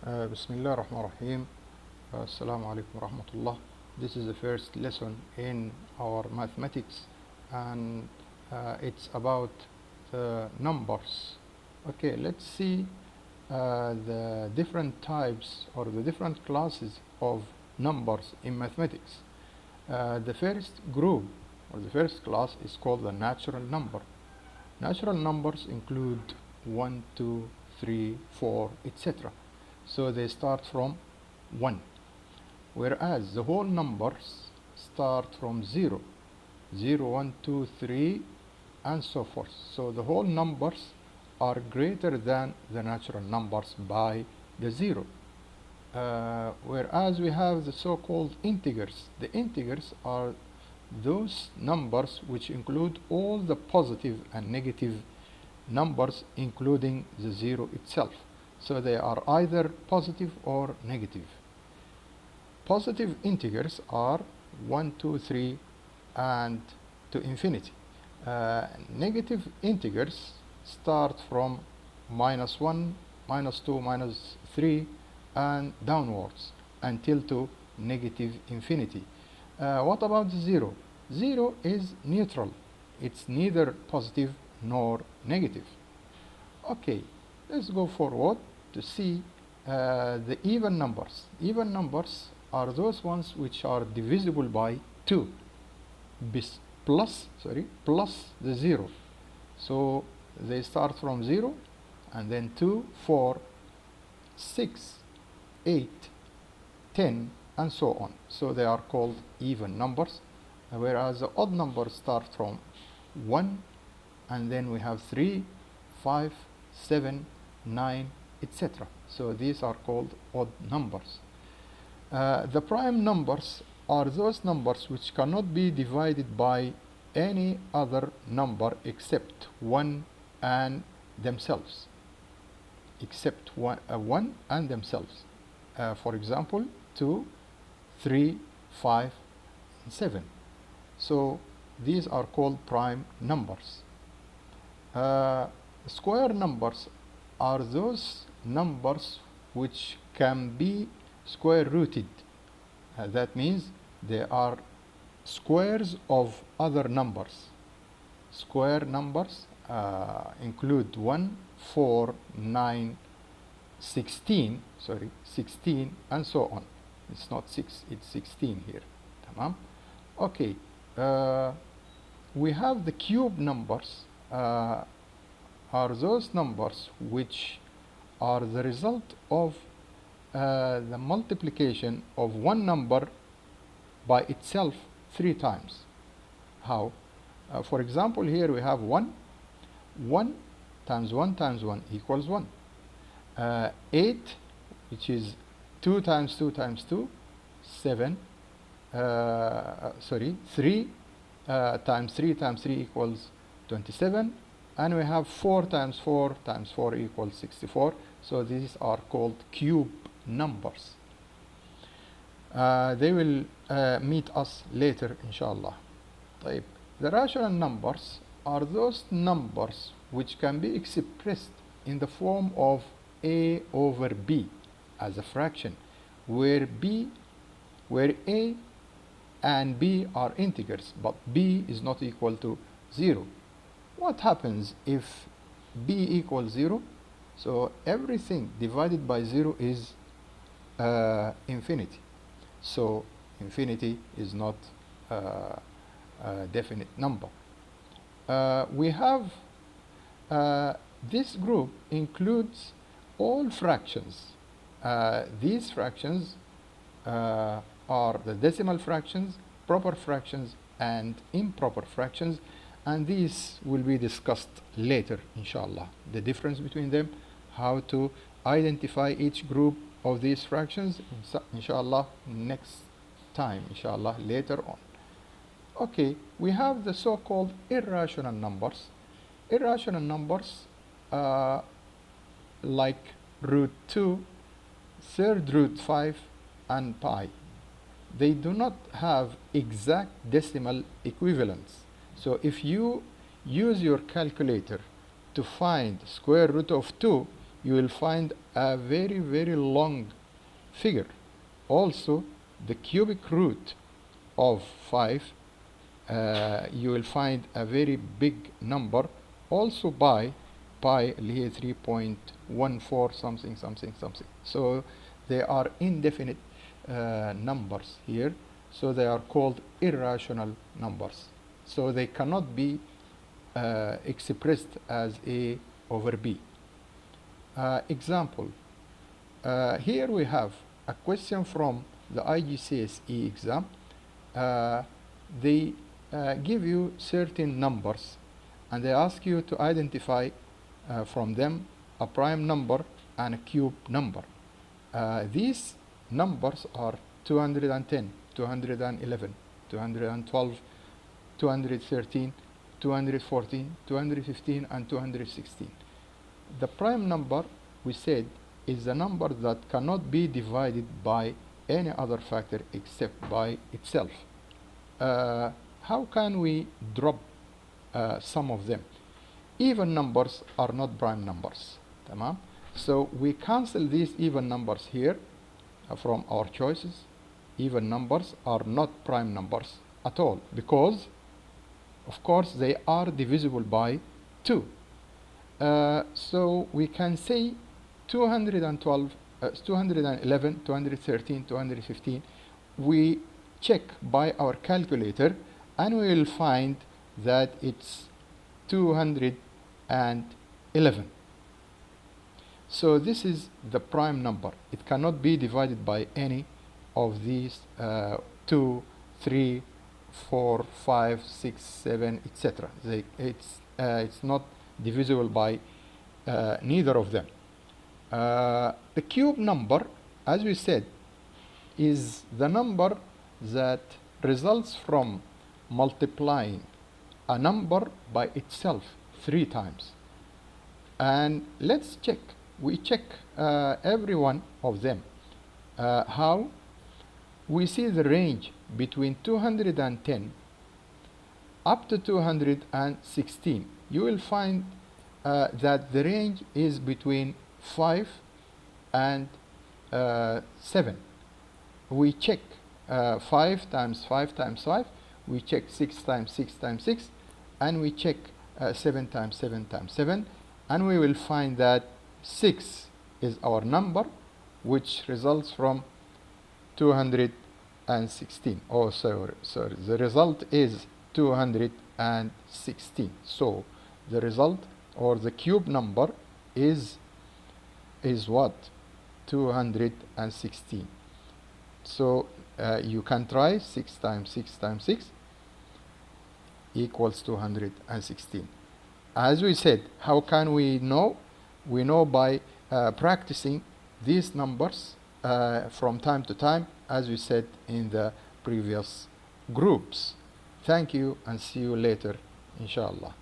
Bismillah ar-Rahman ar-Rahim. Assalamu alaikum wa rahmatullah. This is the first lesson in our mathematics, and it's about the numbers. Okay, let's see the different types or the different classes of numbers in mathematics. The first group or the first class is called the natural number. Natural numbers include 1, 2, 3, 4, etc. So they start from 1, whereas the whole numbers start from 0, 0, 1, 2, 3, and so forth. So the whole numbers are greater than the natural numbers by the 0. Whereas we have the so-called integers. The integers are those numbers which include all the positive and negative numbers, including the 0 itself. So they are either positive or negative. Positive integers are 1, 2, 3, and to infinity. Negative integers start from -1, -2, -3, and downwards until to negative infinity. What about 0? 0 is neutral. It's neither positive nor negative. Okay, let's go forward to see the even numbers. Even numbers are those ones which are divisible by 2 plus the 0. So they start from 0 and then 2, 4, 6, 8, 10, and so on. So they are called even numbers, whereas the odd numbers start from 1, and then we have 3, 5, 7, 9, etc. So these are called odd numbers. The prime numbers are those numbers which cannot be divided by any other number except 1 and themselves. Except 1 and themselves. For example, 2, 3, 5, and 7. So these are called prime numbers. Square numbers are those numbers which can be square rooted. That means they are squares of other numbers. Square numbers include 1, 4, 9, 16, and so on. It's not 6, it's 16 here. Tamam? Okay, we have the cube numbers. Are those numbers which are the result of the multiplication of one number by itself 3 times. How? For example, here we have 1. 1 times 1 times 1 equals 1. 8, which is 2 times 2 times 2, 7. 3 times 3 times 3 equals 27. And we have 4 times 4 times 4 equals 64. So these are called cube numbers. They will meet us later, inshallah. طيب. The rational numbers are those numbers which can be expressed in the form of a over b as a fraction, where a and b are integers, but b is not equal to 0. What happens if b equals 0? So everything divided by 0 is infinity. So infinity is not a definite number. We have this group includes all fractions. These fractions are the decimal fractions, proper fractions, and improper fractions, and these will be discussed later, inshallah. The difference between them, how to identify each group of these fractions, inshallah, next time, inshallah, later on. Okay, we have the so-called irrational numbers. Irrational numbers like root 2, third root 5, and pi. They do not have exact decimal equivalents. So if you use your calculator to find square root of 2, you will find a very, very long figure. Also, the cubic root of 5, you will find a very big number. Also by pi اللي هي 3.14 something something something. So they are indefinite numbers here. So they are called irrational numbers. So they cannot be expressed as A over B. Example. Here we have a question from the IGCSE exam. They give you certain numbers and they ask you to identify from them a prime number and a cube number. These numbers are 210, 211, 212, 213, 214, 215, and 216. The prime number, we said, is a number that cannot be divided by any other factor except by itself. How can we drop some of them? Even numbers are not prime numbers. Tamam? So we cancel these even numbers here from our choices. Even numbers are not prime numbers at all because, of course, they are divisible by 2. So we can say 212, 211, 213, 215. We check by our calculator and we will find that it's 211. So this is the prime number. It cannot be divided by any of these 2, 3, 4, 5, 6, 7, etc. It's not divisible by neither of them. The cube number, as we said, is the number that results from multiplying a number by itself 3 times. And let's check. We check every one of them. How? We see the range between 210 up to 216. You will find that the range is between 5 and 7. We check 5 times 5 times 5. We check 6 times 6 times 6. And we check 7 times 7 times 7. And we will find that 6 is our number, which results from 216. Oh, sorry. The result is 216. So the result or the cube number is what? 216. So you can try 6 times 6 times 6 equals 216. As we said, how can we know? We know by practicing these numbers from time to time, as we said in the previous groups. Thank you and see you later, inshallah.